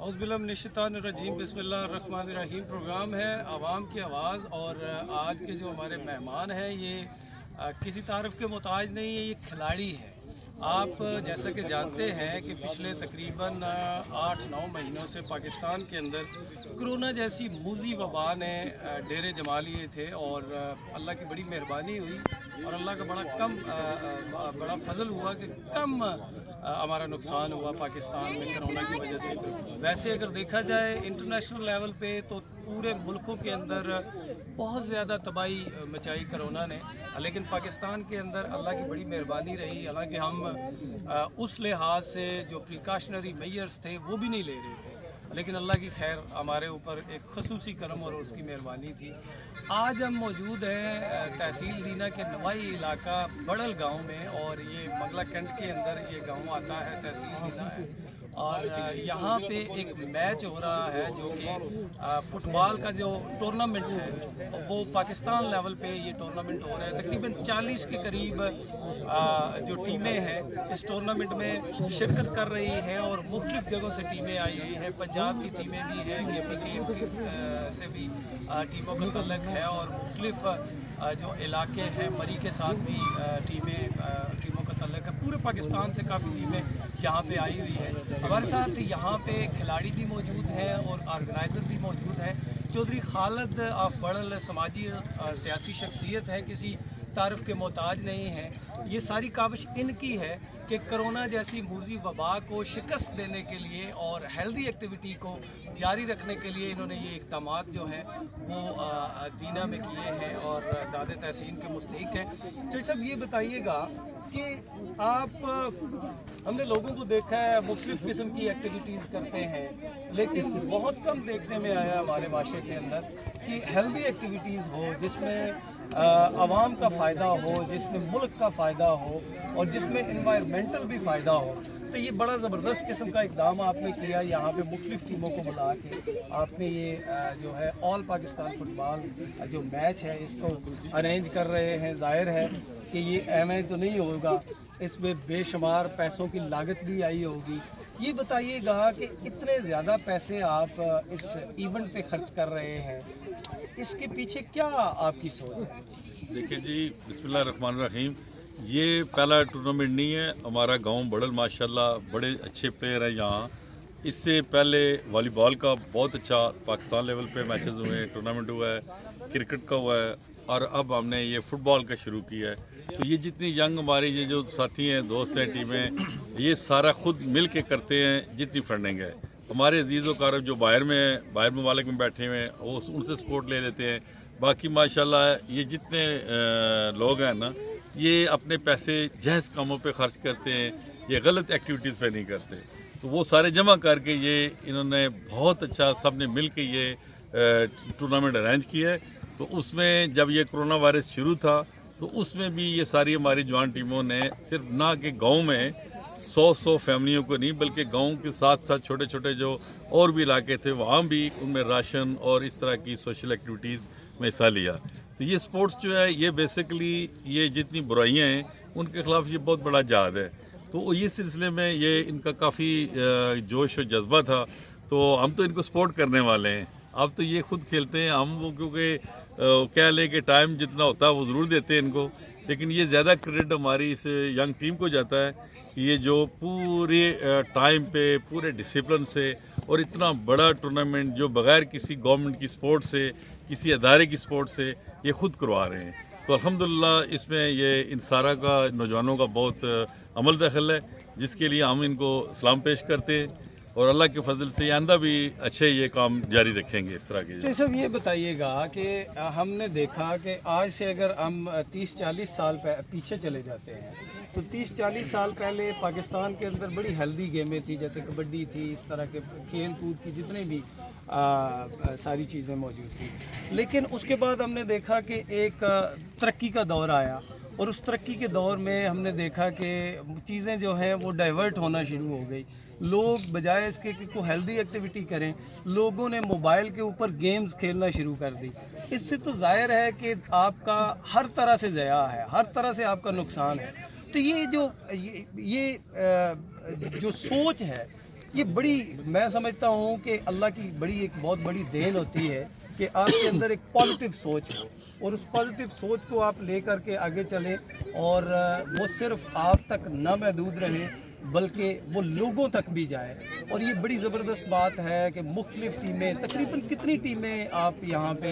औज़ुबिल्लाहिमिनश्शैतानिर्रजीम बिस्मिल्लाहिर्रहमानिर्रहीम प्रोग्राम है आवाम की आवाज़। और आज के जो हमारे मेहमान हैं ये किसी तारीफ़ के मोहताज नहीं है, ये खिलाड़ी है। आप जैसा कि जानते हैं कि पिछले तकरीबन 8-9 महीनों से पाकिस्तान के अंदर कोरोना जैसी मूज़ी वबा ने डेरे जमा लिए थे और अल्लाह की बड़ी मेहरबानी हुई और अल्लाह का बड़ा फजल हुआ कि कम हमारा नुकसान हुआ पाकिस्तान में कोरोना की वजह से। वैसे अगर देखा जाए इंटरनेशनल लेवल पे तो पूरे मुल्कों के अंदर बहुत ज़्यादा तबाही मचाई कोरोना ने, लेकिन पाकिस्तान के अंदर अल्लाह की बड़ी मेहरबानी रही। हालांकि हम उस लिहाज से जो प्रिकॉशनरी मेजर्स थे वो भी नहीं ले रहे थे, लेकिन अल्लाह की खैर हमारे ऊपर एक खसूसी करम और उसकी मेहरबानी थी। आज हम मौजूद हैं तहसील दीना के नवाई इलाका बड़ल गांव में, और ये मंगला कैंट के अंदर ये गांव आता है, तहसील दीना है। और यहाँ पे एक मैच हो रहा है जो कि फुटबॉल का जो टूर्नामेंट है वो पाकिस्तान लेवल पे ये टूर्नामेंट हो रहा है। तकरीबन 40 के करीब जो टीमें हैं इस टूर्नामेंट में शिरकत कर रही हैं और मुख्तलिफ जगहों से टीमें आई हुई हैं। पंजाब की टीमें भी हैं, KPKM से भी टीमों का तल्लुक है, और मुख्तलिफ जो इलाके हैं मरी के साथ भी टीमों का तल्लुक है। पूरे पाकिस्तान से काफ़ी टीमें यहाँ पे आई हुई है। हमारे साथ यहाँ पे खिलाड़ी भी मौजूद हैं और ऑर्गेनाइज़र भी मौजूद हैं। चौधरी खालिद ऑफ बड़ल समाजी और सियासी शख्सियत है, किसी तारीफ़ के मोहताज नहीं है। ये सारी काविश इनकी है कि कोरोना जैसी मूज़ी वबा को शिकस्त देने के लिए और हेल्दी एक्टिविटी को जारी रखने के लिए इन्होंने ये इक़दाम जो हैं वो दीना में किए हैं और दादे तहसीन के मुस्तहिक हैं। तो सब ये बताइएगा कि हमने लोगों को देखा है मुख्तलिफ़ किस्म की एक्टिविटीज़ करते हैं, लेकिन बहुत कम देखने में आया हमारे माशरे के अंदर कि हेल्दी एक्टिविटीज़ हो जिसमें आवाम का फ़ायदा हो, जिसमें मुल्क का फ़ायदा हो और जिसमें इन्वायरमेंटल भी फ़ायदा हो। तो ये बड़ा ज़बरदस्त किस्म का इक़दाम आपने किया। यहाँ पे मुख्तलिफ़ टीमों को बुला के आपने ये जो है ऑल पाकिस्तान फुटबॉल जो मैच है इसको अरेंज कर रहे हैं। ज़ाहिर है कि ये एम तो नहीं होगा, इसमें बेशुमार पैसों की लागत भी आई होगी। ये बताइएगा कि इतने ज़्यादा पैसे आप इस इवेंट पे खर्च कर रहे हैं, इसके पीछे क्या आपकी सोच है? देखिए जी, बिस्मिल्लाहिर्रहमानिर्रहीम, ये पहला टूर्नामेंट नहीं है। हमारा गांव बड़ल माशाल्लाह बड़े अच्छे प्लेयर हैं यहाँ। इससे पहले वॉलीबॉल का बहुत अच्छा पाकिस्तान लेवल पे मैचेस हुए हैं, टूर्नामेंट हुआ है, क्रिकेट का हुआ है, और अब हमने ये फुटबॉल का शुरू किया है। तो ये जितनी यंग हमारी ये जो साथी हैं, दोस्त हैं, टीमें, ये सारा खुद मिल के करते हैं। जितनी फंडिंग है हमारे अजीज़ व कारब जो बाहर ममालिक में बैठे हुए हैं वो उनसे सपोर्ट ले लेते हैं। बाकी माशाल्लाह ये जितने लोग हैं ना, ये अपने पैसे जहज़ कामों पे खर्च करते हैं, ये गलत एक्टिविटीज़ पे नहीं करते। तो वो सारे जमा करके ये इन्होंने बहुत अच्छा सब ने मिल के ये टूर्नामेंट अरेंज किया है। तो उसमें जब ये कोरोना वायरस शुरू था तो उसमें भी ये सारी हमारी जवान टीमों ने सिर्फ ना कि गांव में 100 फैमिलियों को नहीं, बल्कि गांव के साथ साथ छोटे छोटे जो और भी इलाके थे वहाँ भी उनमें राशन और इस तरह की सोशल एक्टिविटीज़ में हिस्सा लिया। तो ये स्पोर्ट्स जो है ये बेसिकली ये जितनी बुराइयाँ हैं उनके ख़िलाफ़ ये बहुत बड़ा जहाद है। तो ये सिलसिले में ये इनका काफ़ी जोश और जज्बा था। तो हम तो इनको सपोर्ट करने वाले हैं। अब तो ये खुद खेलते हैं, हम वो क्योंकि कह लें कि टाइम जितना होता है वो ज़रूर देते हैं इनको, लेकिन ये ज़्यादा क्रेडिट हमारी इस यंग टीम को जाता है कि ये जो पूरे टाइम पे पूरे डिसिप्लिन से और इतना बड़ा टूर्नामेंट जो बग़ैर किसी गवर्नमेंट की सपोर्ट से, किसी अदारे की सपोर्ट से ये ख़ुद करवा रहे हैं। तो अल्हम्दुलिल्लाह इसमें ये इन सारा का नौजवानों का बहुत अमल दखल है, जिसके लिए हम इनको सलाम पेश करते हैं और अल्लाह के फजल से आइंदा भी अच्छे ये काम जारी रखेंगे इस तरह के। तो सब ये बताइएगा कि हमने देखा कि आज से अगर हम 30-40 साल पीछे चले जाते हैं तो 30-40 साल पहले पाकिस्तान के अंदर बड़ी हेल्दी गेमें थी, जैसे कबड्डी थी, इस तरह के खेल कूद की जितने भी सारी चीज़ें मौजूद थी। लेकिन उसके बाद हमने देखा कि एक तरक्की का दौर आया और उस तरक्की के दौर में हमने देखा कि चीज़ें जो हैं वो डाइवर्ट होना शुरू हो गई। लोग बजाय इसके कि कोई हेल्दी एक्टिविटी करें, लोगों ने मोबाइल के ऊपर गेम्स खेलना शुरू कर दी। इससे तो ज़ाहिर है कि आपका हर तरह से ज़या है, हर तरह से आपका नुकसान है। तो ये जो सोच है ये बड़ी, मैं समझता हूँ कि अल्लाह की बड़ी एक बहुत बड़ी देन होती है कि आपके अंदर एक पॉजिटिव सोच हो और उस पॉजिटिव सोच को आप लेकर के आगे चलें और वो सिर्फ आप तक न महदूद रहे बल्कि वो लोगों तक भी जाए। और ये बड़ी ज़बरदस्त बात है कि मुख्तलिफ़ टीमें, तकरीबन कितनी टीमें आप यहाँ पे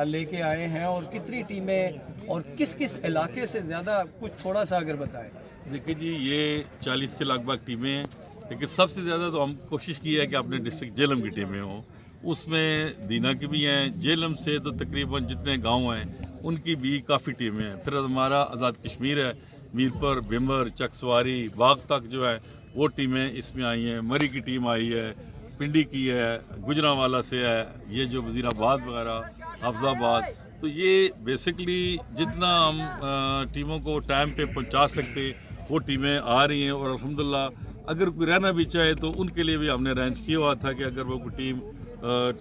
लेके आए हैं और कितनी टीमें और किस किस इलाके से, ज़्यादा कुछ थोड़ा सा अगर बताएं। देखिए जी, ये 40 के लगभग टीमें हैं, लेकिन सबसे ज़्यादा तो हम कोशिश की है कि अपने डिस्ट्रिक्ट जेलम की टीमें हों। उसमें दीना की भी हैं, जेलम से तो तकरीबन जितने गांव हैं उनकी भी काफ़ी टीमें हैं। फिर हमारा आज़ाद कश्मीर है, मीरपुर, बिमर, चकसवारी, बाग तक जो है वो टीमें इसमें आई हैं। मरी की टीम आई है, पिंडी की है, गुजरांवाला से है, ये जो वज़ीराबाद वगैरह, हाफजाबाद। तो ये बेसिकली जितना हम टीमों को टाइम पे पहुंचा सकते वो टीमें आ रही हैं। और अल्हम्दुलिल्लाह अगर कोई रहना भी चाहे तो उनके लिए भी हमने अरेंज किया हुआ था कि अगर वो कोई टीम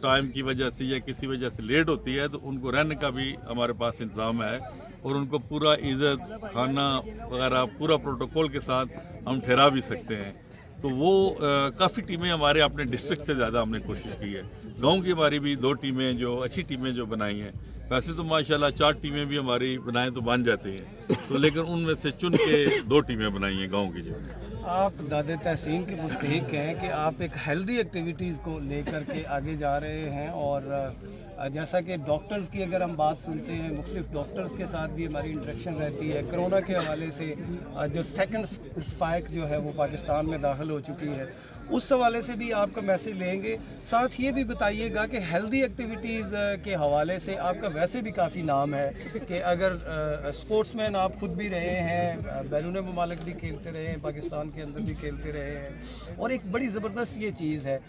टाइम की वजह से या किसी वजह से लेट होती है तो उनको रहने का भी हमारे पास इंतज़ाम है और उनको पूरा इज़्ज़त, खाना वगैरह पूरा प्रोटोकॉल के साथ हम ठहरा भी सकते हैं। तो वो काफ़ी टीमें हमारे अपने डिस्ट्रिक्ट से ज़्यादा हमने कोशिश की है। गांव की हमारी भी 2 टीमें जो अच्छी टीमें जो बनाई हैं, वैसे तो माशाल्लाह 4 टीमें भी हमारी बनाएं तो बन जाती हैं, तो लेकिन उनमें से चुन के 2 टीमें बनाई हैं गाँव की। जो आप दादे तहसीन के मुस्तहिक हैं कि आप एक हेल्दी एक्टिविटीज़ को लेकर के आगे जा रहे हैं और जैसा कि डॉक्टर्स की अगर हम बात सुनते हैं, मुख्तलिफ डॉक्टर्स के साथ भी हमारी इंटरेक्शन रहती है। कोरोना के हवाले से जो सेकंड स्पाइक जो है वो पाकिस्तान में दाखिल हो चुकी है, उस हवाले से भी आपका मैसेज लेंगे। साथ ये भी बताइएगा कि हेल्दी एक्टिविटीज़ के हवाले से आपका वैसे भी काफ़ी नाम है कि अगर स्पोर्ट्समैन आप खुद भी रहे हैं, बैरून ममालिक भी खेलते रहे हैं, पाकिस्तान के अंदर भी खेलते रहे हैं। और एक बड़ी ज़बरदस्त ये चीज़ है,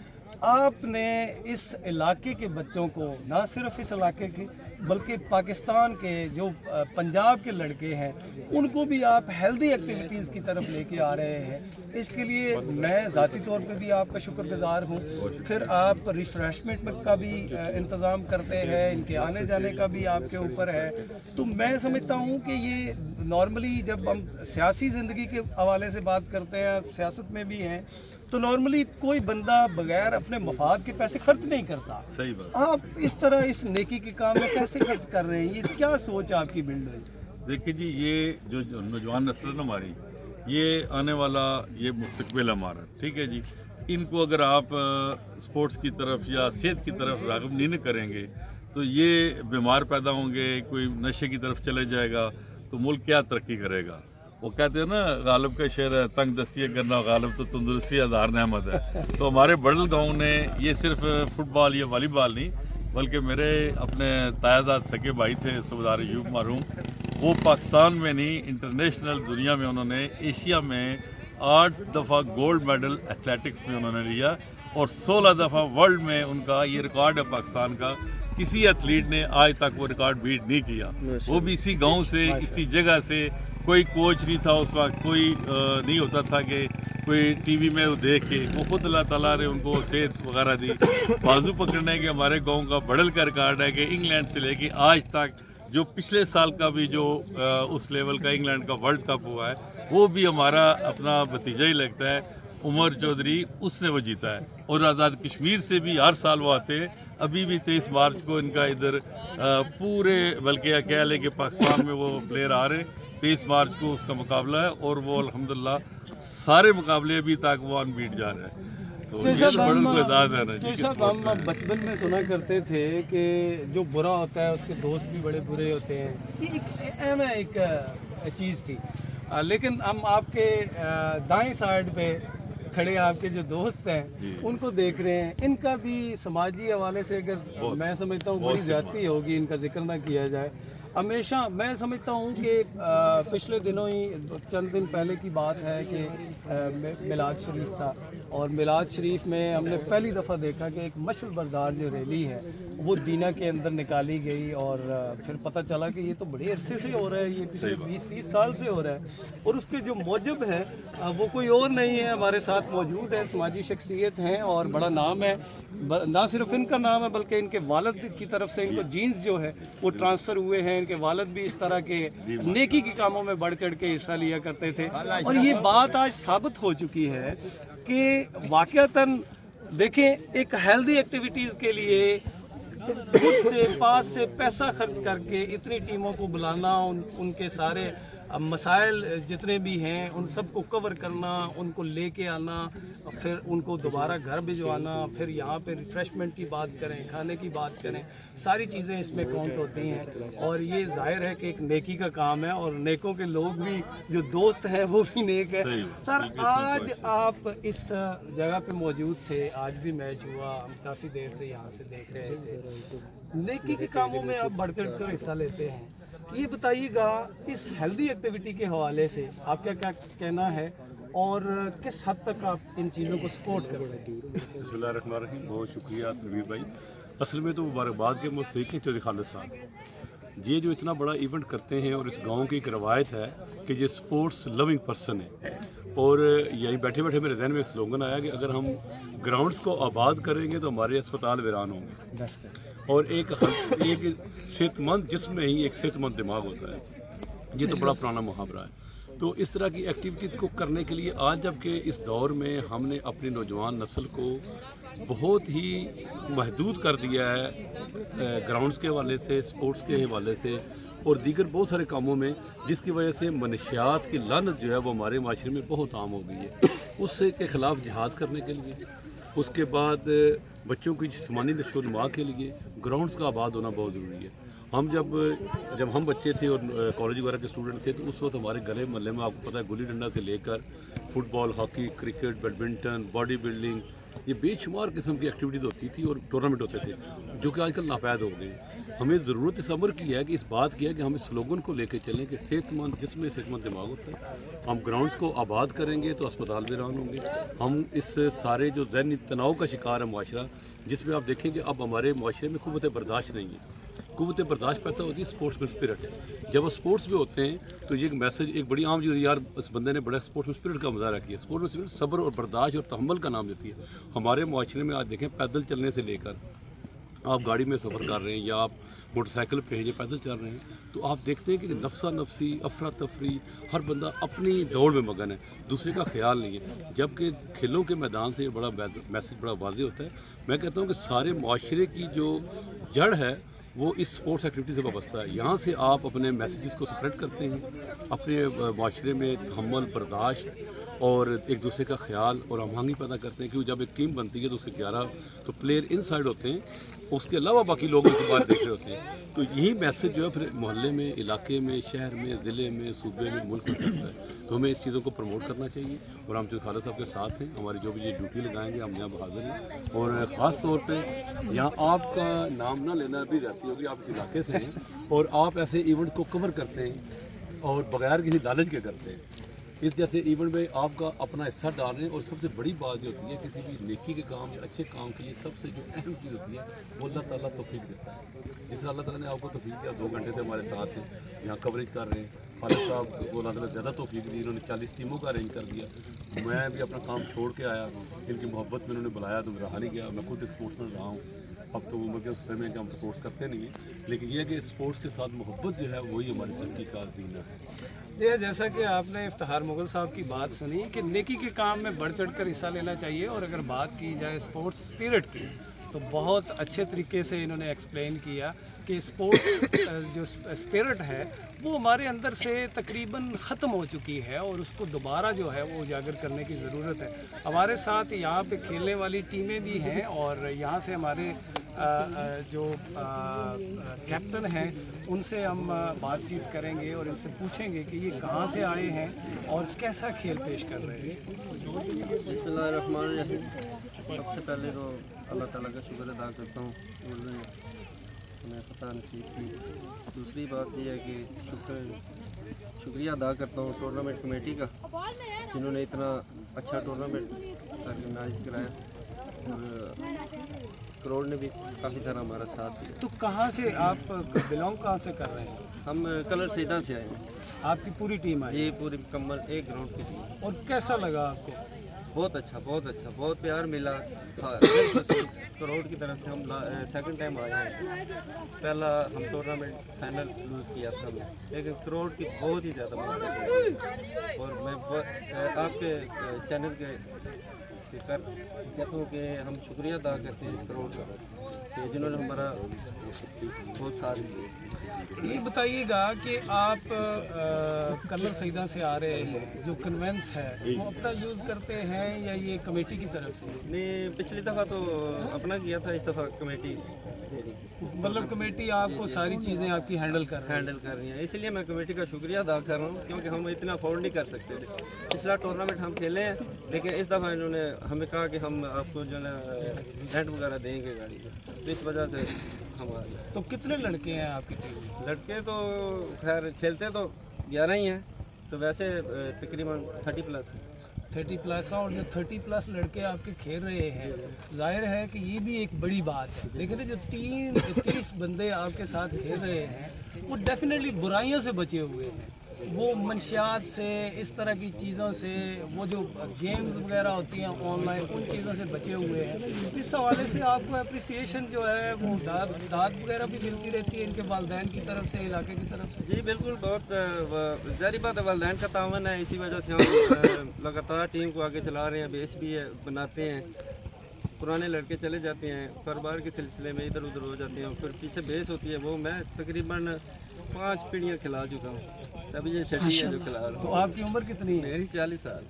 आपने इस इलाके के बच्चों को, ना सिर्फ इस इलाके के बल्कि पाकिस्तान के जो पंजाब के लड़के हैं, उनको भी आप हेल्दी एक्टिविटीज़ की तरफ लेके आ रहे हैं। इसके लिए मैं ज़ाती तौर पे भी आपका शुक्रगुज़ार हूँ। फिर आप रिफ़्रेशमेंट का भी इंतज़ाम करते हैं, इनके आने जाने का भी आपके ऊपर है। तो मैं समझता हूँ कि ये नॉर्मली जब हम सियासी ज़िंदगी के हवाले से बात करते हैं, सियासत में भी हैं, तो नॉर्मली कोई बंदा बगैर अपने मफाद के पैसे खर्च नहीं करता। सही बात। आप इस तरह इस नेकी के काम में कैसे खर्च कर रहे हैं? ये क्या सोच आपकी बिल्ड हुई? देखिए जी, ये जो नौजवान नस्ल है हमारी, ये आने वाला ये मुस्तकबिल हमारा, ठीक है जी। इनको अगर आप स्पोर्ट्स की तरफ या सेहत की तरफ राग़िब नहीं करेंगे तो ये बीमार पैदा होंगे, कोई नशे की तरफ चले जाएगा तो मुल्क क्या तरक्की करेगा। वो कहते हैं ना, गालिब का शेर है, तंग दस्ती करना गालिब तो तंदुरुस्ती हज़ार नेमत है। तो हमारे बड़ल गांव ने ये सिर्फ फुटबॉल या वॉलीबॉल नहीं, बल्कि मेरे अपने तायाजाद सके भाई थे सूबेदार अय्यूब मरहूम, वो पाकिस्तान में नहीं इंटरनेशनल दुनिया में उन्होंने एशिया में 8 दफ़ा गोल्ड मेडल एथलेटिक्स में उन्होंने लिया और 16 दफ़ा वर्ल्ड में उनका ये रिकॉर्ड है पाकिस्तान का। किसी एथलीट ने आज तक वो रिकॉर्ड बीट नहीं किया, वो भी इसी गांव से, इसी जगह से। कोई कोच नहीं था उस वक्त, कोई नहीं होता था कि कोई टीवी में वो देख के, वो खुद अल्लाह ताला ने उनको सेहत वगैरह दी। बाजू पकड़ने के हमारे गांव का बड़ल का रिकॉर्ड है कि इंग्लैंड से लेके आज तक, जो पिछले साल का भी जो उस लेवल का इंग्लैंड का वर्ल्ड कप हुआ है, वो भी हमारा अपना भतीजा ही लगता है, उमर चौधरी, उसने वो जीता है। और आज़ाद कश्मीर से भी हर साल वो आते हैं। अभी भी 23 मार्च को इनका इधर पूरे, बल्कि कह लें कि पाकिस्तान में वो प्लेयर आ रहे हैं। 23 मार्च को उसका मुकाबला है और वो अल्हम्दुलिल्लाह सारे मुकाबले अभी तक वो अनबीट जा रहे हैं। तो ये तो बड़ल को इजाज़त है ना जी। हम बचपन में सुना करते थे कि जो बुरा होता है उसके दोस्त भी बड़े बुरे होते हैं, ये एक अहम एक चीज़ थी। लेकिन हम आपके दाएं साइड पे खड़े आपके जो दोस्त हैं उनको देख रहे हैं, इनका भी समाजी हवाले से अगर मैं समझता हूँ बड़ी ज़्यादती होगी इनका जिक्र ना किया जाए। हमेशा मैं समझता हूँ कि पिछले दिनों ही, चंद दिन पहले की बात है कि मिलाद शरीफ था और मिलाद शरीफ में हमने पहली दफ़ा देखा कि एक मशअल बरदार जो रैली है वो दीना के अंदर निकाली गई और फिर पता चला कि ये तो बड़े अरसे से हो रहा है, ये पिछले 20-30 साल से हो रहा है। और उसके जो मौजब है वो कोई और नहीं है, हमारे साथ मौजूद है, समाजी शख्सियत हैं और बड़ा नाम है। ना सिर्फ इनका नाम है बल्कि इनके वालिद की तरफ से इनको जीन्स जो है वो ट्रांसफ़र हुए हैं। इनके वालिद भी इस तरह के नेकी के कामों में बढ़ चढ़ के हिस्सा लिया करते थे और ये बात आज साबित हो चुकी है कि वाकईतन देखें, एक हेल्दी एक्टिविटीज़ के लिए खुद से पास से पैसा खर्च करके इतनी टीमों को बुलाना, उनके सारे मसाइल जितने भी हैं उन सब को कवर करना, उनको लेके आना, फिर उनको दोबारा घर भिजवाना, फिर यहाँ पे रिफ़्रेशमेंट की बात करें, खाने की बात करें, सारी चीज़ें इसमें काउंट होती हैं। और ये ज़ाहिर है कि एक नेकी का काम है और नेकों के लोग भी, जो दोस्त हैं वो भी नेक है। सर, आज आप इस जगह पे मौजूद थे, आज भी मैच हुआ, हम काफ़ी देर से यहाँ से देख रहे थे। नेकी के कामों में आप बढ़ चढ़ कर हिस्सा लेते हैं, ये बताइएगा इस हेल्दी एक्टिविटी के हवाले से आपका क्या कहना है और किस हद तक आप इन चीज़ों को सपोर्ट कर रहे हैं? बिस्मिल्लाहिर्रहमानिर्रहीम, बहुत शुक्रिया तनवीर भाई। असल में तो मुबारकबाद के मुस्तहिक हैं चौधरी खालिद साहब। ये जो इतना बड़ा इवेंट करते हैं और इस गांव की एक रवायत है कि ये स्पोर्ट्स लविंग पर्सन है। और यही बैठे बैठे मेरे जहन में एक स्लोगन आया कि अगर हम ग्राउंड्स को आबाद करेंगे तो हमारे अस्पताल वीरान होंगे, और एक सेहतमंद जिस्म में ही एक सेहतमंद दिमाग होता है। ये तो बड़ा पुराना मुहावरा है। तो इस तरह की एक्टिविटीज़ को करने के लिए आज जबकि इस दौर में हमने अपनी नौजवान नस्ल को बहुत ही महदूद कर दिया है ग्राउंड्स के हवाले से, स्पोर्ट्स के हवाले से और दीगर बहुत सारे कामों में, जिसकी वजह से मनशियात की लानत जो है वो हमारे माशरे में बहुत आम हो गई है। उससे के ख़िलाफ़ जिहाद करने के लिए, उसके बाद बच्चों की जिस्मानी नशोनुमा के लिए ग्राउंड्स का आबाद होना बहुत ज़रूरी है। हम जब हम बच्चे थे और कॉलेज वगैरह के स्टूडेंट थे, तो उस वक्त हमारे गले महल्ले में आपको पता है गुल्ली डंडा से लेकर football, hockey, cricket, badminton, body building, ये बेशुमार किस्म की एक्टिविटीज़ होती थी और टूर्नामेंट होते थे, जो कि आजकल नापैद हो गए। हमें ज़रूरत इस अमर की है कि इस बात की है कि हम इस स्लोगन को लेकर चलें कि सेहतमंद जिसमें सेहतमंद दिमाग होता है। हम ग्राउंड्स को आबाद करेंगे तो अस्पताल वीरान होंगे। हम इस सारे जो ज़हनी तनाव का शिकार है माशरा, जिसमें आप देखें कि अब हमारे माशरे में क़ुव्वत बर्दाश्त नहीं है। क़ुव्वत बर्दाश्त पैदा होती है स्पोर्ट्स में स्पिरिट। जब वो स्पोर्ट्स में होते हैं तो ये एक मैसेज, एक बड़ी आम जो यार इस बंदे ने बड़ा स्पोर्ट्स में स्पिरिट का मुजाहरा किया। स्पोर्ट्स में स्पिरिट सब्र और बर्दाश्त और तहम्मुल का नाम देती है। हमारे माशरे में आज देखें, पैदल चलने से लेकर आप गाड़ी में सफ़र कर रहे हैं या आप मोटरसाइकिल पे हैं या पैदल चल रहे हैं, तो आप देखते हैं कि नफसा नफसी, अफरा तफरी, हर बंदा अपनी दौड़ में मगन है, दूसरे का ख्याल नहीं है। जबकि खेलों के मैदान से बड़ा मैसेज बड़ा वाज़ेह होता है। मैं कहता हूँ कि सारे माशरे की जो जड़ है वो इस स्पोर्ट्स एक्टिविटी से वाबस्ता है। यहाँ से आप अपने मैसेजेस को स्प्रेड करते हैं, अपने माशरे में तहम्मुल, बर्दाश्त और एक दूसरे का ख्याल और हमआहंगी पैदा करते हैं। क्योंकि जब एक टीम बनती है तो उसके 11 तो प्लेयर इनसाइड होते हैं, उसके अलावा बाकी लोग उसके बाहर देख रहे होते हैं। तो यही मैसेज जो है फिर मोहल्ले में, इलाके में, शहर में, ज़िले में, सूबे में, मुल्क में चलता है। तो हमें इस चीज़ों को प्रमोट करना चाहिए और हम जो खालिद साहब के साथ हैं, हमारी जो भी ये ड्यूटी लगाएंगे हम यहाँ बहादुर हैं। और ख़ास तौर पर यहाँ आपका नाम ना लेना भी जाती होगी, आप इस इलाके से हैं और आप ऐसे इवेंट को कवर करते हैं और बगैर किसी लालच के करते हैं। इस जैसे इवेंट में आपका अपना हिस्सा डाल रहे हैं। और सबसे बड़ी बात जो होती है किसी भी नेकी के काम या अच्छे काम के लिए, सबसे जो अहम चीज़ होती है वो अल्लाह ताला तौफीक देता है। जिस अल्लाह ताला ने आपको तौफीक दिया, 2 घंटे से हमारे साथ हैं, यहाँ कवरेज कर रहे हैं। खालिद साहब को अल्लाह ताला ज़्यादा तौफीक दी, इन्होंने 40 टीमों का अरेंज कर दिया। मैं भी अपना काम छोड़ के आया, इनकी मोहब्बत में उन्होंने बुलाया तो रहा नहीं गया। मैं खुद एक स्पोर्ट्समैन रहा हूँ। अब तो उम्र उस समय कि हम स्पोर्ट्स करते नहीं हैं, लेकिन यह कि स्पोर्ट्स के साथ मोहब्बत जो है वही हमारी ज़िंदगी का जीना है। ये जैसा कि आपने इफ्तिखार मुगल साहब की बात सुनी कि नेकी के काम में बढ़ चढ़ कर हिस्सा लेना चाहिए। और अगर बात की जाए स्पोर्ट्स स्पिरिट की, तो बहुत अच्छे तरीके से इन्होंने एक्सप्लेन किया कि स्पोर्ट्स जो स्पिरिट है वो हमारे अंदर से तकरीबन ख़त्म हो चुकी है और उसको दोबारा जो है वो उजागर करने की ज़रूरत है। हमारे साथ यहाँ पे खेलने वाली टीमें भी हैं और यहाँ से हमारे जो कैप्टन हैं उनसे हम बातचीत करेंगे और इनसे पूछेंगे कि ये कहाँ से आए हैं और कैसा खेल पेश कर रहे हैं। बिस्मिल्लाहिर्रहमानिर्रहीम। सबसे पहले तो अल्लाह ताला का शुक्र अदा करता हूँ, उन्होंने हमें फतह नसीब की। दूसरी बात यह है कि शुक्रिया अदा करता हूँ टूर्नामेंट कमेटी का, जिन्होंने इतना अच्छा टूर्नामेंट ऑर्गेनाइज कराया और करोड़ ने भी काफ़ी सारा हमारा साथ दिया। तो कहाँ से आप बिलोंग कहाँ से कर रहे हैं? हम कलर सीधा से आए हैं। आपकी पूरी टीम आई? ये पूरी मुकम्मल एक ग्राउंड की टीम। और कैसा लगा आपको? बहुत अच्छा, बहुत अच्छा, बहुत प्यार मिला। हाँ, करोड़ की तरफ से हम सेकंड टाइम आए हैं। पहला हम टूर्नामेंट फाइनल लूज़ किया था, लेकिन करोड़ की बहुत ही ज़्यादा मदद। और मैं आपके चैनल के के कर सकूँ कि हम शुक्रिया अदा करते हैं इस करोड़ का कि जिन्होंने हमारा बहुत साथ दिया। ये बताइएगा कि आप कलर सईदा से आ रहे हैं, जो कन्वेंस है वो अपना यूज़ करते हैं या ये कमेटी की तरफ से? नहीं, पिछली दफ़ा तो अपना किया था, इस दफ़ा कमेटी दे रही मतलब कमेटी आपको सारी चीज़ें आपकी हैंडल कर रही है, इसलिए मैं कमेटी का शुक्रिया अदा कर रहा हूँ क्योंकि हम इतना अफोर्ड नहीं कर सकते थे। पिछला टूर्नामेंट हम खेले हैं, लेकिन इस दफ़ा इन्होंने हमें कहा कि हम आपको जो है रेंट वगैरह देंगे गाड़ी का, तो इस वजह से हम आ गए। तो कितने लड़के हैं आपकी टीम में? लड़के तो खैर खेलते तो 11 ही हैं, तो वैसे तकरीबन 30+ है। 30+ और जो 30+ लड़के आपके खेल रहे हैं, जाहिर है कि ये भी एक बड़ी बात है, लेकिन जो 30 बंदे आपके साथ खेल रहे हैं वो डेफिनेटली बुराइयों से बचे हुए हैं, वो मंशियात से, इस तरह की चीज़ों से, वो जो गेम्स वगैरह होती हैं ऑनलाइन, उन चीज़ों से बचे हुए हैं। इस हवाले से आपको अप्रिसिएशन जो है वो दाद वगैरह भी मिलती रहती है इनके वालिदैन की तरफ से, इलाके की तरफ से? जी बिल्कुल, बहुत जारी बात है, वालिदैन का तावन है, इसी वजह से हम लगातार टीम को आगे चला रहे हैं। बेस भी है, बनाते हैं, पुराने लड़के चले जाते हैं, कारोबार के सिलसिले में इधर उधर हो जाते हैं, फिर पीछे बेस होती है, वो मैं तकरीबन 5 पीढ़ियाँ खिला चुका हूँ, तभी ये छठी है जो खिला रहा हूँ। तो आपकी उम्र कितनी है? मेरी 40 साल।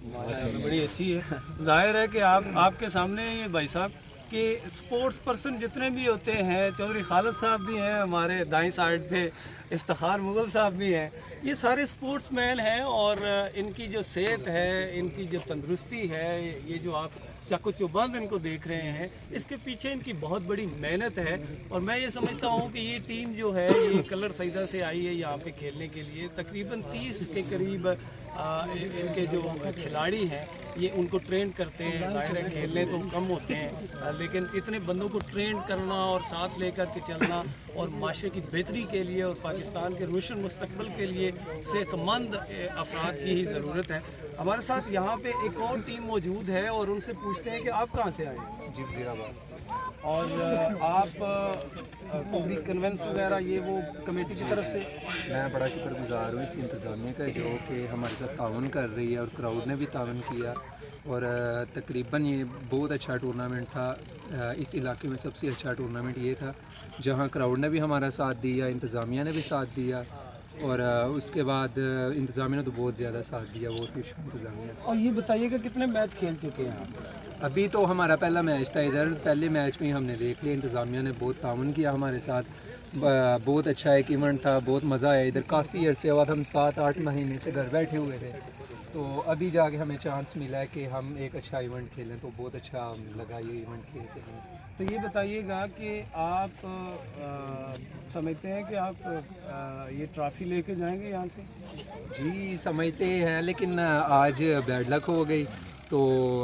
माशाअल्लाह, बड़ी अच्छी है। जाहिर है कि आपके सामने ये भाई साहब कि स्पोर्ट्स पर्सन जितने भी होते हैं, चौधरी खालिद साहब भी हैं, हमारे दाईं साइड पे इफ्तिखार मुगल साहब भी हैं, ये सारे स्पोर्ट्स मैन हैं और इनकी जो सेहत है, इनकी जो तंदुरुस्ती है, ये जो आप चाको चौबंद इनको देख रहे हैं, इसके पीछे इनकी बहुत बड़ी मेहनत है। और मैं ये समझता हूँ कि ये टीम जो है ये कलर सईदा से आई है यहाँ पे खेलने के लिए। तकरीबन 30 के करीब इनके जो खिलाड़ी हैं ये उनको ट्रेन करते हैं। जाहिर है खेलने तो कम होते हैं, लेकिन इतने बंदों को ट्रेन करना और साथ लेकर के चलना और माशरे की बेहतरी के लिए और पाकिस्तान के रोशन मुस्तकबिल के लिए सेहतमंद अफराद की ही ज़रूरत है। हमारे साथ यहाँ पे एक और टीम मौजूद है और उनसे पूछते हैं कि आप कहाँ से आए? जी, वज़ीराबाद से। और आप पूरी कन्वेंस वगैरह ये वो कमेटी की तरफ से? मैं बड़ा शुक्रगुजार हूँ इस इंतज़ामिया का जो कि हमारे साथ तावन कर रही है और क्राउड ने भी तावन किया और तकरीबन ये बहुत अच्छा टूर्नामेंट था। इस इलाके में सबसे अच्छा टूर्नामेंट ये था जहाँ क्राउड ने भी हमारा साथ दिया, इंतज़ामिया ने भी साथ दिया और उसके बाद इंतज़ामिया ने तो बहुत ज़्यादा साथ दिया, बहुत कुछ इंतज़ामिया। और ये बताइएगा कितने मैच खेल चुके हैं आप? अभी तो हमारा पहला मैच था इधर, पहले मैच में ही हमने देख लिया, इंतज़ामिया ने बहुत ताउन किया हमारे साथ, बहुत अच्छा एक इवेंट था, बहुत मज़ा आया। इधर काफ़ी अरसे बाद हम 7-8 महीने से घर बैठे हुए थे, तो अभी जाके हमें चांस मिला है कि हम एक अच्छा इवेंट खेलें, तो बहुत अच्छा लगा ये इवेंट खेल के हमें। तो ये बताइएगा कि आप समझते हैं कि आप ये ट्रॉफ़ी लेके जाएंगे यहाँ से? जी समझते हैं, लेकिन आज बैड लक हो गई तो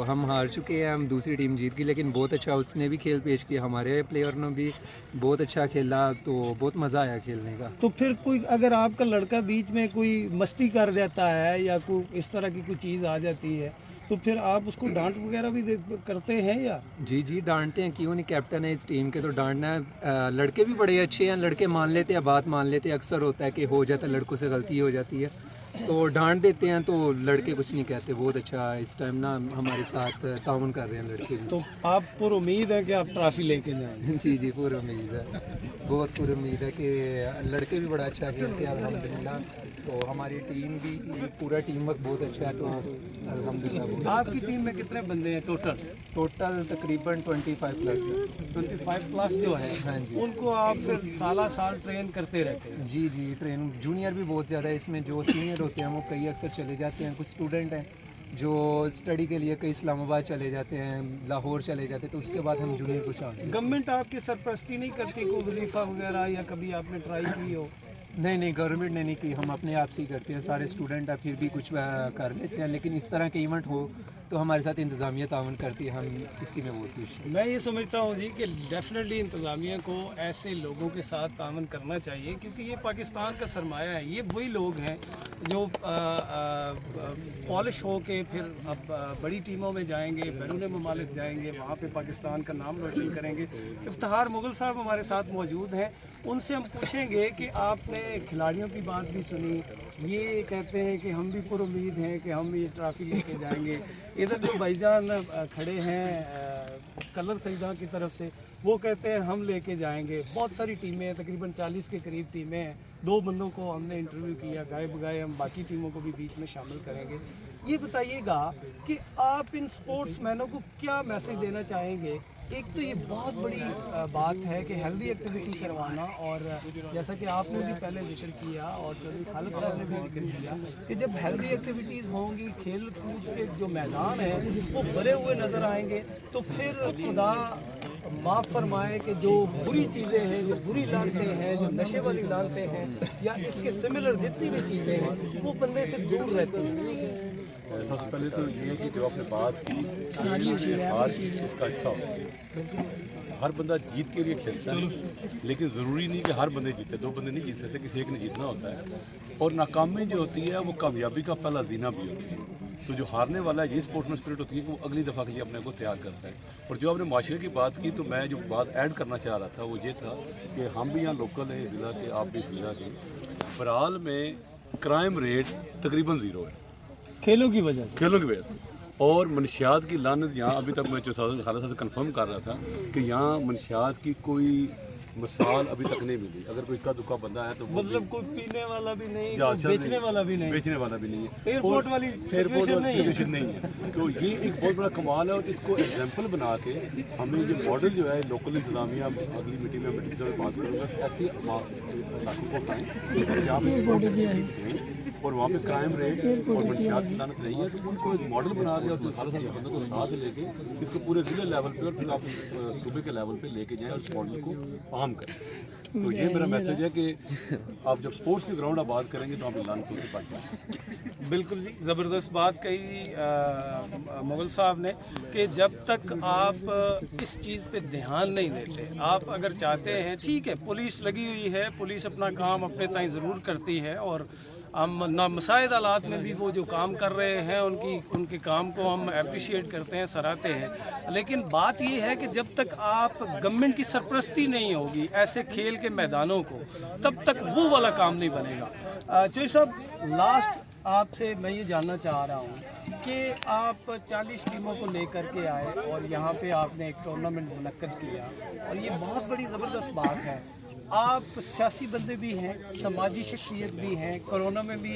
हम हार चुके हैं। हम दूसरी टीम जीत गई, लेकिन बहुत अच्छा उसने भी खेल पेश किया, हमारे प्लेयर ने भी बहुत अच्छा खेला, तो बहुत मज़ा आया खेलने का। तो फिर कोई अगर आपका लड़का बीच में कोई मस्ती कर जाता है या कोई इस तरह की कोई चीज़ आ जाती है तो फिर आप उसको डांट वगैरह भी करते हैं या? जी डांटते हैं, क्यों नहीं, कैप्टन है इस टीम के तो डांटना है। लड़के भी बड़े अच्छे हैं, लड़के मान लेते हैं, बात मान लेते हैं। अक्सर होता है कि हो जाता है, लड़कों से गलती हो जाती है तो डांट देते हैं, तो लड़के कुछ नहीं कहते। बहुत अच्छा इस टाइम ना हमारे साथ ताउन कर रहे हैं लड़के भी। तो आप पूरी उम्मीद है कि आप ट्रॉफी लेके जाएंगे? जी पूरी उम्मीद है, बहुत पूरी उम्मीद है कि लड़के भी बड़ा अच्छा खेलते हैं अल्हम्दुलिल्लाह, तो हमारी टीम भी पूरा टीम वर्क बहुत अच्छा है, तो अल्हम्दुलिल्लाह। आपकी टीम में कितने बंदे हैं टोटल? टोटल तकरीबन 25+ है। 25+ जो है, हाँ जी, उनको आप फिर साल ट्रेन करते रहते हैं? जी ट्रेन जूनियर भी बहुत ज़्यादा है इसमें, जो सीनियर होते हैं वो कई अक्सर चले जाते हैं, कुछ स्टूडेंट हैं जो स्टडी के लिए कई इस्लामाबाद चले जाते हैं, लाहौर चले जाते हैं, तो उसके बाद हम जूनियर को चाहते हैं। गवर्नमेंट आपकी सरपरस्ती नहीं करती कोई वजीफ़ा वगैरह, या कभी आपने ट्राई की हो? नहीं गवर्नमेंट ने नहीं की, हम अपने आप से ही करते हैं। सारे स्टूडेंट हैं फिर भी कुछ कर लेते हैं, लेकिन इस तरह के इवेंट हो तो हमारे साथ इंतज़ामिया तावन करती है, हम इसी में बहुत खुश हैं। मैं ये समझता हूँ जी कि डेफिनेटली इंतज़ामिया को ऐसे लोगों के साथ तावन करना चाहिए, क्योंकि ये पाकिस्तान का सरमाया है। ये वही लोग हैं जो पॉलिश हो के फिर अब बड़ी टीमों में जाएंगे, बैरून ममालिक जाएंगे, वहाँ पे पाकिस्तान का नाम रोशन करेंगे। इफ्तिखार मुगल साहब हमारे साथ मौजूद हैं, उनसे हम पूछेंगे कि आपने खिलाड़ियों की बात भी सुनी ये कहते हैं कि हम भी पुरुमीद हैं कि हम ये ट्रॉफी लेके जाएंगे। इधर जो भाईजान खड़े हैं कलर सईदा की तरफ से, वो कहते हैं हम लेके जाएंगे। बहुत सारी टीमें हैं, तकरीबन 40 के करीब टीमें हैं। 2 बंदों को हमने इंटरव्यू किया, गाए बगाए हम बाकी टीमों को भी बीच में शामिल करेंगे। ये बताइएगा कि आप इन स्पोर्ट्स मैनों को क्या मैसेज देना चाहेंगे? एक तो ये बहुत बड़ी बात है कि हेल्दी एक्टिविटी करवाना, और जैसा कि आपने भी पहले जिक्र किया और चौधरी खालिद साहब ने भी जिक्र किया कि जब हेल्दी एक्टिविटीज़ होंगी, खेल कूद के जो मैदान है वो भरे हुए नज़र आएंगे, तो फिर खुदा माफ़ फरमाए कि जो बुरी चीज़ें हैं, जो बुरी लानतें हैं, जो नशे वाली लानतें हैं या इसके सिमिलर जितनी भी चीज़ें हैं वो बंदे से दूर रहती हैं। सबसे पहले तो ये है कि जो आपने बात की हार उसका हिस्सा होता है। हर बंदा जीत के लिए खेलता है, लेकिन ज़रूरी नहीं कि हर बंदे जीते। 2 बंदे नहीं जीत सकते, किसी एक ने जीतना होता है। और नाकामी जो होती है वो कामयाबी का पहला जीना भी होती है। तो जो हारने वाला है, ये स्पोर्ट्समैन स्पिरिट होती है कि वो अगली दफ़ा के लिए अपने को तैयार करता है। और जो आपने माशरे की बात की, तो मैं जो बात ऐड करना चाह रहा था वो ये था कि हम भी यहाँ लोकल हैं ज़िला के, आप भी ज़िला के। बहरहाल में क्राइम रेट तकरीबन 0 है खेलों की वजह से। और मनशियात की लानत यहाँ अभी तक मैं खालिद साहब से कंफर्म कर रहा था कि यहाँ मनशियात की कोई मिसाल अभी तक नहीं मिली। अगर कोई इक्का दुक्का बंदा है तो मतलब कोई पीने वाला भी नहीं, कोई बेचने वाला भी नहीं है, एयरपोर्ट वाली सिचुएशन नहीं है। तो ये एक बहुत बड़ा कमाल है, और इसको एग्जाम्पल बना के हमें ये मॉडल जो है लोकल इंतजामिया, अगली मीटिंग में मैं टीचर बात करूँगा, ऐसे इलाकों को बताएँ और वहाँ पे क्राइम रेट और मंशियात की लानत नहीं है, तो उनको एक मॉडल बना दिया और जो खालिद साहब बंदों को साथ लेके इसको पूरे ज़िले लेवल पे और फिर आप सूबे के लेवल पे लेके जाएं और इस मॉडल को आम करें। तो ये मेरा मैसेज है कि आप जब स्पोर्ट्स की ग्राउंड आप बात करेंगे तो आप लानतों से बच जाएंगे। बिल्कुल जी, ज़बरदस्त बात कही मुगल साहब ने कि जब तक आप इस चीज़ पे ध्यान नहीं देते, आप अगर चाहते हैं, ठीक है पुलिस लगी हुई है, पुलिस अपना काम अपने ताईं ज़रूर करती है और हम नामसाइद हालात में भी वो जो काम कर रहे हैं उनके काम को हम अप्रिशिएट करते हैं, सराहते हैं। लेकिन बात ये है कि जब तक आप गवर्नमेंट की सरपरस्ती नहीं होगी ऐसे खेल के मैदानों को, तब तक वो वाला काम नहीं बनेगा। चौधरी साहब, लास्ट आपसे मैं ये जानना चाह रहा हूँ कि आप 40 टीमों को लेकर के आए और यहाँ पे आपने एक टूर्नामेंट मुनक्कद किया, और ये बहुत बड़ी ज़बरदस्त बात है। आप सियासी बंदे भी हैं, समाजी शख्सियत भी हैं, कोरोना में भी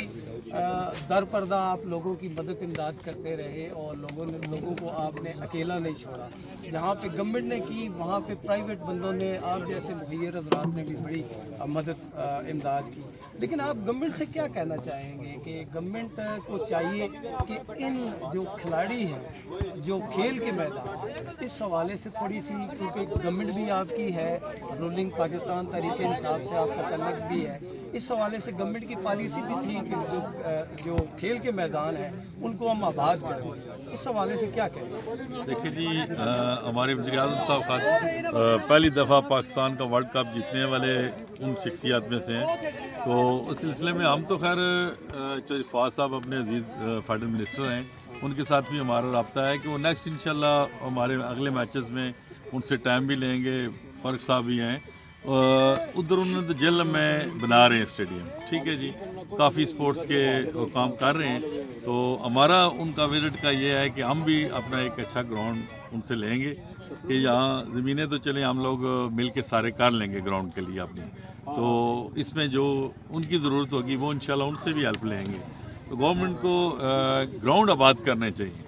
दर पर्दा आप लोगों की मदद इमदाद करते रहे और लोगों को आपने अकेला नहीं छोड़ा। जहाँ पे गवर्नमेंट ने की वहाँ पे प्राइवेट बंदों ने, आप जैसे मुहैयर हज़रात ने भी बड़ी मदद इमदाद की। लेकिन आप गवर्नमेंट से क्या कहना चाहेंगे कि गवर्नमेंट को चाहिए कि इन जो खिलाड़ी हैं, जो खेल के मैदान, इस हवाले से थोड़ी सी, क्योंकि गवर्नमेंट भी आपकी है, रूलिंग पाकिस्तान तरीके हिसाब से आपका तल्लक भी है, इस हवाले से गवर्नमेंट की पॉलिसी भी थी कि जो खेल के मैदान हैं उनको हम आबाद करें, इस हवाले से क्या कहें? देखिए जी, हमारे वज़ीर आज़म साहब पहली दफ़ा पाकिस्तान का वर्ल्ड कप जीतने वाले उन शख्सियात में से हैं। तो उस सिलसिले में हम तो खैर चौधरी फवाद साहब अपने अजीज़ फेडरल मिनिस्टर हैं, उनके साथ भी हमारा रब्ता है कि वो नेक्स्ट इंशाल्लाह हमारे अगले मैचेस में उनसे टाइम भी लेंगे। फ़र्क साहब भी हैं, उधर उन्होंने तो जेल में बना रहे हैं स्टेडियम, ठीक है जी, काफ़ी स्पोर्ट्स के काम कर रहे हैं। तो हमारा उनका विजिट का ये है कि हम भी अपना एक अच्छा ग्राउंड उनसे लेंगे कि यहाँ ज़मीनें तो चले हम लोग मिल के सारे कर लेंगे ग्राउंड के लिए अपनी, तो इसमें जो उनकी ज़रूरत होगी वो इंशाल्लाह उनसे भी हेल्प लेंगे। तो गवर्नमेंट को ग्राउंड आबाद करने चाहिए,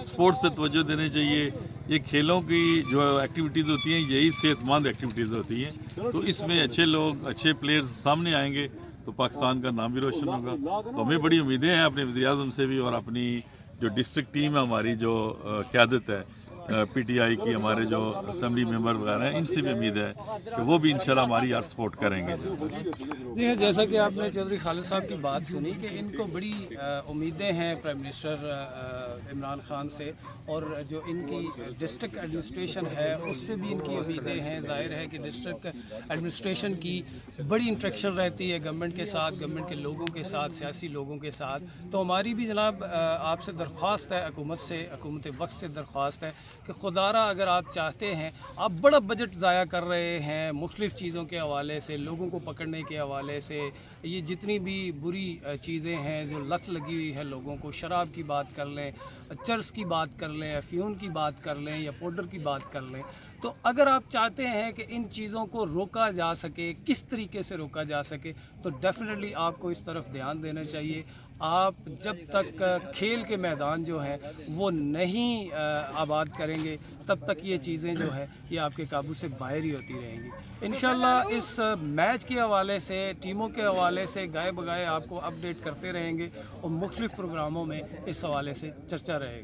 स्पोर्ट्स पे तवज्जो देनी चाहिए। ये खेलों की जो एक्टिविटीज़ होती हैं यही सेहतमंद एक्टिविटीज़ होती हैं, तो इसमें अच्छे लोग, अच्छे प्लेयर्स सामने आएंगे तो पाकिस्तान का नाम भी रोशन होगा। तो हमें बड़ी उम्मीदें हैं अपने वज़ीर आज़म से भी, और अपनी जो डिस्ट्रिक्ट टीम है हमारी, जो क़यादत है PTI की, हमारे जो असम्बली मेंबर वगैरह हैं, इनसे भी उम्मीद है कि वो भी इंशाल्लाह हमारी यार सपोर्ट करेंगे। जी हाँ, जैसा कि आपने चौधरी खालिद साहब की बात सुनी कि इनको बड़ी उम्मीदें हैं प्राइम मिनिस्टर इमरान खान से, और जो इनकी डिस्ट्रिक्ट एडमिनिस्ट्रेशन है उससे भी इनकी उम्मीदें हैं। ज़ाहिर है कि डिस्ट्रिक्ट एडमिनिस्ट्रेशन की बड़ी इंट्रैक्शन रहती है गवर्नमेंट के साथ, गवर्नमेंट के लोगों के साथ, सियासी लोगों के साथ। तो हमारी भी जनाब आपसे दरख्वास्त है, हुकूमत से, हुकूमत वक्त से दरख्वास्त है कि खुदारा अगर आप चाहते हैं, आप बड़ा बजट ज़ाया कर रहे हैं मुख्तलिफ़ चीज़ों के हवाले से, लोगों को पकड़ने के हवाले से, ये जितनी भी बुरी चीज़ें हैं जो लत लगी हुई है लोगों को, शराब की बात कर लें, चरस की बात कर लें, अफ्यून की बात कर लें या पाउडर की बात कर लें, तो अगर आप चाहते हैं कि इन चीज़ों को रोका जा सके, किस तरीके से रोका जा सके, तो डेफिनेटली आपको इस तरफ ध्यान देना चाहिए। आप जब तक खेल के मैदान जो हैं वो नहीं आबाद करेंगे, तब तक ये चीज़ें जो है ये आपके काबू से बाहर ही होती रहेंगी। इंशाल्लाह इस मैच के हवाले से, टीमों के हवाले से गाए बगाए आपको अपडेट करते रहेंगे और मुख्तलिफ़ प्रोग्रामों में इस हवाले से चर्चा रहेगी।